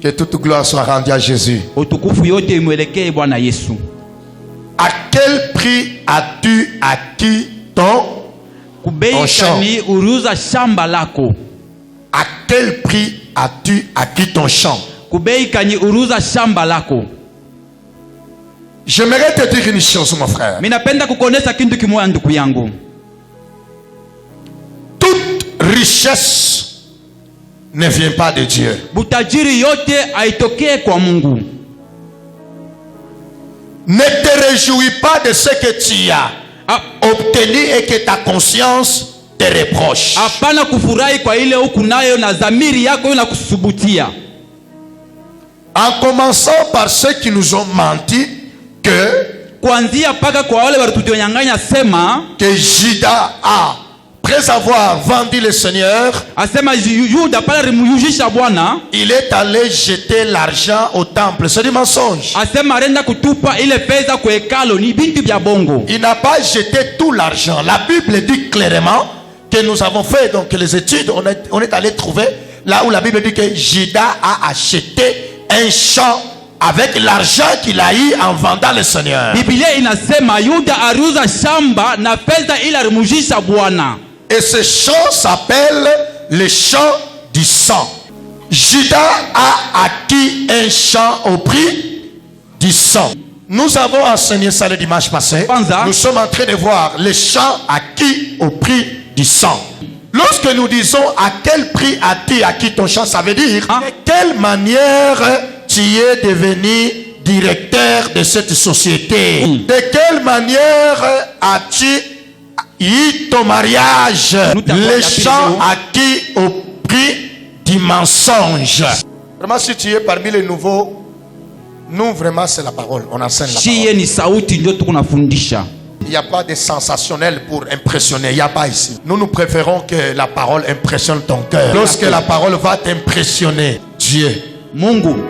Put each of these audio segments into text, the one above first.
Que toute gloire soit rendue à Jésus. À quel prix as-tu acquis ton champ? À quel prix as-tu acquis ton champ? J'aimerais te dire une chose, mon frère. Toute richesse ne vient pas de Dieu. Ne te réjouis pas de ce que tu as obtenu et que ta conscience te reproche. En commençant par ceux qui nous ont menti que Judas a, après avoir vendu le Seigneur, il est allé jeter l'argent au temple. C'est du mensonge. Il n'a pas jeté tout l'argent. La Bible dit clairement que nous avons fait donc les études. On est allé trouver là où la Bible dit que Judas a acheté un champ avec l'argent qu'il a eu en vendant le Seigneur. Et ce champ s'appelle le champ du sang. Judas a acquis un champ au prix du sang. Nous avons enseigné ça le dimanche passé. Nous sommes en train de voir le champ acquis au prix du sang. Lorsque nous disons à quel prix as-tu acquis ton champ, ça veut dire de quelle manière tu es devenu directeur de cette société. De quelle manière as-tu eu ton mariage? Le champ acquis au prix du mensonge. Vraiment, si tu es parmi les nouveaux, nous vraiment c'est la parole. On enseigne la parole. Il n'y a pas de sensationnel pour impressionner. Il n'y a pas ici. Nous préférons que la parole impressionne ton cœur. Lorsque la parole va t'impressionner, Dieu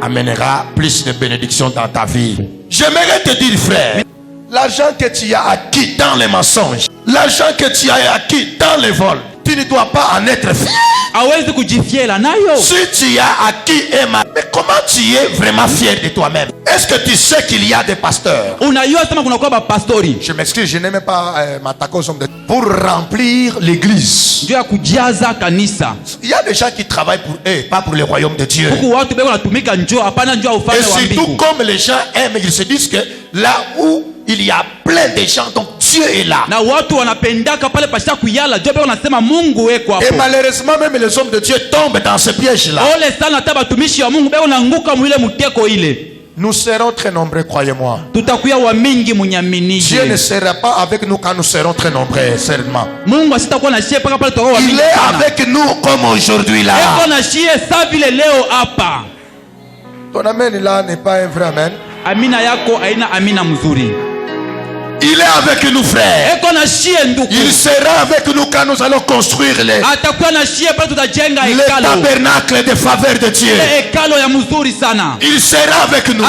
amènera plus de bénédictions dans ta vie. J'aimerais te dire, frère, l'argent que tu as acquis dans les mensonges, l'argent que tu as acquis dans les vols, tu ne dois pas en être fier. Si tu as acquis mais comment tu es vraiment fier de toi-même? Est-ce que tu sais qu'il y a des pasteurs? Je m'excuse, je n'aime pas m'attaquer aux hommes de... Pour remplir l'église. Il y a des gens qui travaillent pour eux, pas pour le royaume de Dieu. Et surtout comme les gens aiment, ils se disent que là où il y a plein de gens, donc Dieu est là. Et malheureusement, même les hommes de Dieu tombent dans ce piège-là. Nous serons très nombreux, croyez-moi. Dieu ne sera pas avec nous quand nous serons très nombreux, certainement. Il est avec nous comme aujourd'hui là. Ton amen là n'est pas un vrai amen. Il est avec nous, frère. Il sera avec nous quand nous allons construire le tabernacle de faveur de Dieu. Il sera avec nous.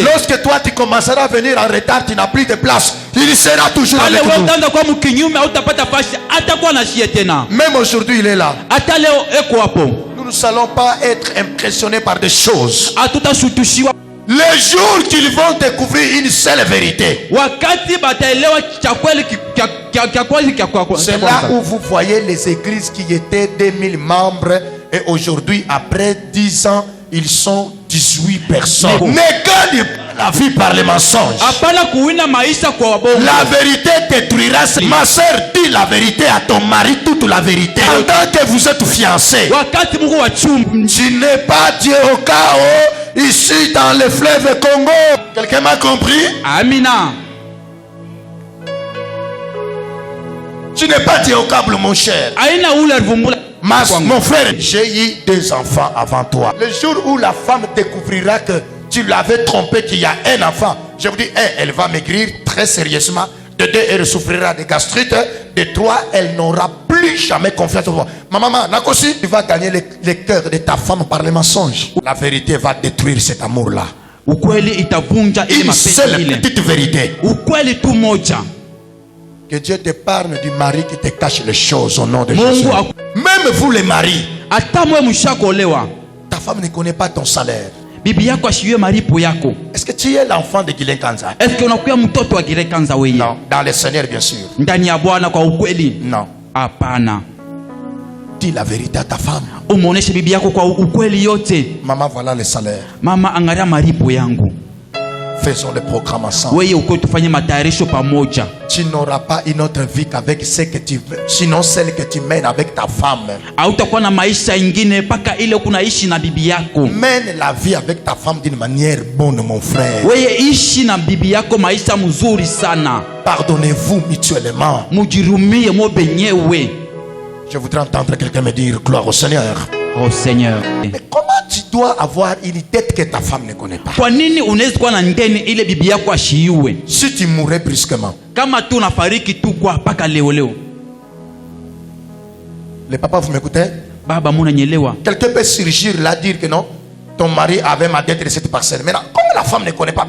Lorsque toi tu commenceras à venir en retard, tu n'as plus de place. Il sera toujours avec nous. Même aujourd'hui, il est là. Nous ne allons pas être impressionnés par des choses. Le jour qu'ils vont découvrir une seule vérité, c'est là où vous voyez les églises qui étaient 2000 membres et aujourd'hui, après 10 ans, ils sont 18 personnes. Ne gagne la vie par les mensonges. La vérité détruira. Ma soeur, dis la vérité à ton mari, toute la vérité. Pendant que vous êtes fiancés, tu n'es pas Dieu au chaos. Ici dans le fleuve Congo. Quelqu'un m'a compris? Amina. Tu n'es pas Dieu au câble, mon cher. Mon frère, j'ai eu 2 enfants avant toi. Le jour où la femme découvrira que tu l'avais trompé, qu'il y a un enfant, je vous dis, elle va maigrir très sérieusement. De 2, elle souffrira de gastrite. De 3, elle n'aura plus jamais confiance en toi. Ma maman, Nakosi, tu vas gagner le cœur de ta femme par les mensonges. La vérité va détruire cet amour-là. Une seule petite vérité. Que Dieu t'épargne du mari qui te cache les choses au nom de Jésus. Même vous les maris, ta femme ne connaît pas ton salaire? Bibi yako ashiwe malipo yako. Est-ce que tu es l'enfant de Guilain Kanza? Est-ce que unakuwa mtoto wa Guilain Kanza wewe? Non, dans le Seigneur bien sûr. Ndani ya Bwana kwa ukweli? Non. Hapana. Dis la vérité à ta femme. Umuoneshe bibi yako kwa ukweli yote. Maman, voilà le salaire. Mama, angalia malipo yangu. Faisons le programme ensemble. Wewe uko tufanye matayarisho pamoja. Tu n'auras pas une autre vie qu'avec ce que tu veux, sinon celle que tu mènes avec ta femme. Hautakuwa na maisha ingine paka ile kunaishi na bibi yako. Mène la vie avec ta femme d'une manière bonne, mon frère. Wewe ishi na bibi yako maisha mzuri sana. Pardonnez-vous mutuellement. Mujirumie mo benyewe. Je voudrais entendre quelqu'un me dire gloire au Seigneur. Au Seigneur. Mais comment tu dois avoir une tête que ta femme ne connaît pas? Kwa nini unaweza kuwa na ndeni ile bibi yako ashiiwe? Si tu mourrais brusquement. Kama tu unafariki tu kwa paka leo. Les papas, vous m'écoutez? Baba, munanyelewa. Quelqu'un peut surgir là dire que non, ton mari avait ma dette de cette parcelle. Maintenant, comme la femme ne connaît pas,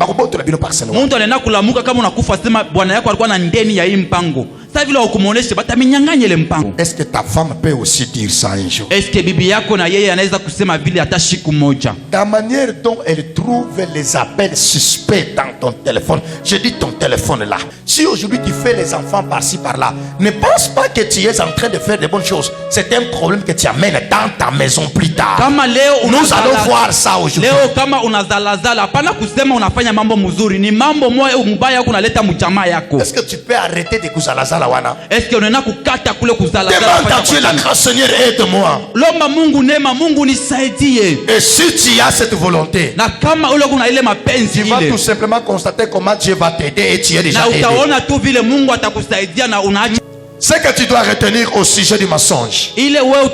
muntu anena kulamuka kama unakufa sema bwana yako alikuwa na ndeni ya hii mpango. Sasa vile ukumuonesha bataminyang'anya ile mpango. Est-ce que ta femme peut aussi dire ça un jour? Est-ce que bibi yako na yeye anaweza kusema vile hata siku moja? La manière dont elle trouve les appels suspects dans ton téléphone. Je dis ton téléphone là. Si aujourd'hui tu fais les enfants par-ci par-là, ne pense pas que tu es en train de faire de bonnes choses. C'est un problème que tu amènes dans ta maison plus tard. Kama leo nous allons voir ça aujourd'hui. Leo kama unazalazala hapana kusema unafanya mambo mzuri, ni mambo moja mbaya kunaleta mjamaa yako. Est-ce que tu peux arrêter de kuzalazala wana? Est-ce que unaenda kukata kule kuzalazala? Demande à Dieu la grâce, Seigneur, aide-moi. Lomba Mungu neema, Mungu nisaidie. Et si tu as cette volonté, na kama ule kuna ile mapenzi ile, tu vas tout simplement constater comment Dieu va t'aider et tu es déjà aidé. Na utaona tu vile Mungu atakusaidia na unaacha. Ce que tu dois retenir au sujet du mensonge. Ile wewe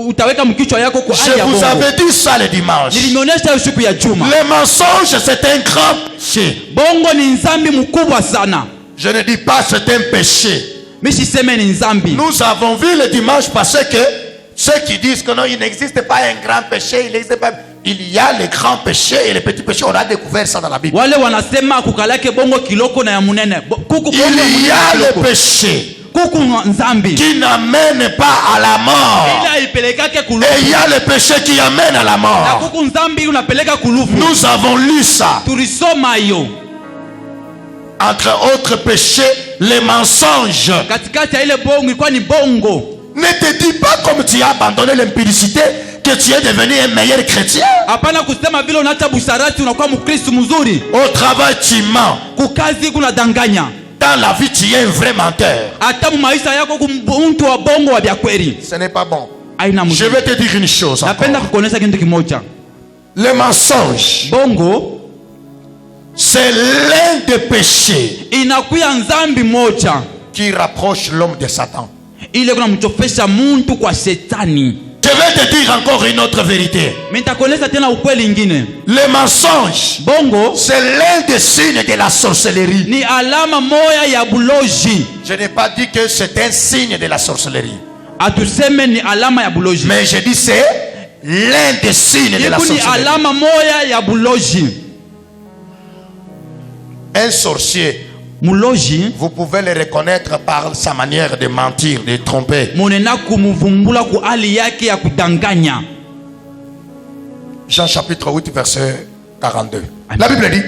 utaweka mkichwa yako kwa hali ya bongo. Je vous avais dit ça le dimanche. Nilionyesha siku ya Juma. Le mensonge c'est un grand péché. Bongo ni nzambi mkubwa sana. Je ne dis pas c'est un péché. Misiseme ni nzambi. Nous avons vu le dimanche passé que ceux qui disent que non, il n'existe pas un grand péché, il n'existe pas. Il y a les grands péchés et les petits péchés. On a découvert ça dans la Bible. Wale wanasema kukalake bongo kiloko na ya munene. Il y a le péché qui n'amène pas à la mort. Et il y a le péché qui amène à la mort. Nous avons lu ça. Entre autres péchés, les mensonges. Ne te dis pas comme tu as abandonné l'impudicité que tu es devenu un meilleur chrétien. Au travail tu mens. Dans la vie tu es un vrai menteur. Ce n'est pas bon. Je vais te dire une chose encore. Le mensonge, c'est l'un des péchés qui rapproche l'homme de Satan. Je vais te dire encore une autre vérité. Le mensonge, c'est l'un des signes de la sorcellerie. Je n'ai pas dit que c'est un signe de la sorcellerie. Mais je dis c'est l'un des signes de la sorcellerie. Un sorcier, vous pouvez le reconnaître par sa manière de mentir, de tromper. Jean chapitre 8 verset 42. La Bible dit,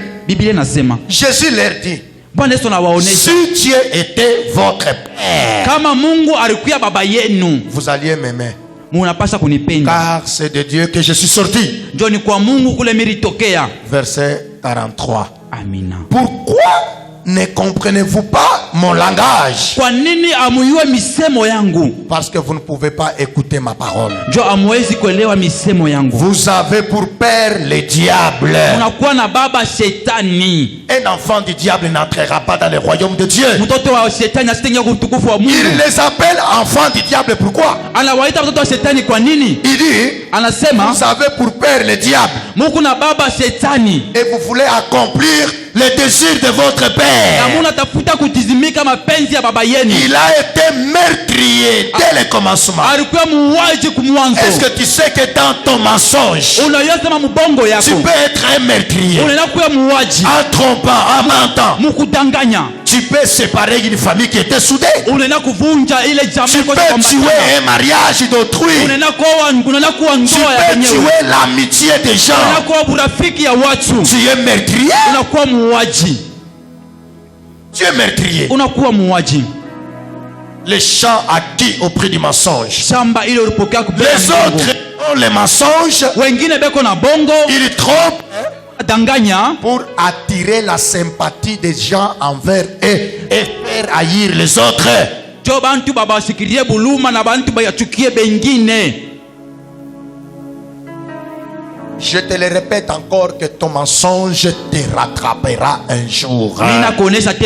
Jésus leur dit, si Dieu était votre Père, vous alliez m'aimer, car c'est de Dieu que je suis sorti. Verset 43. Pourquoi ne comprenez-vous pas mon langage? Parce que vous ne pouvez pas écouter ma parole. Vous avez pour père le diable. Un enfant du diable n'entrera pas dans le royaume de Dieu. Il les appelle enfants du diable. Pourquoi? Il dit, vous avez pour père le diable. Et vous voulez accomplir les désirs de votre père. na munatafuta kutizimika mapenzi ya baba yenu. Il a été meurtrier dès le commencement. Alikuwa muuaji kumwanzo. Est-ce que tu sais que dans ton mensonge, Unayosema mbongo tu yako peux être un meurtrier? unaenda kuwa muuaji, En trompant, en mentant, mukudanganya, tu peux séparer une famille qui était soudée. unaenda kuvunja ile Tu jamaa kwa peux tuer un mariage d'autrui. unaenda kuwa Tu ndoa ya peux wenyewe, tuer l'amitié des unaenda gens. kuwa urafiki ya watu, Tu es meurtrier. unakuwa muuaji, Tu es meurtrier. unakuwa muuaji. Les champs acquis au prix du mensonge. Shamba ile ulipokea kupitia Les autres ont les mensonges. wengine beko na bongo, Ils trompent danganya pour attirer la sympathie des gens envers eux et faire haïr les autres. jo bantu babashikilie buluma na bantu bayachukie bengine. Je te le répète encore que ton mensonge te rattrapera un jour. Nina kuonesha tena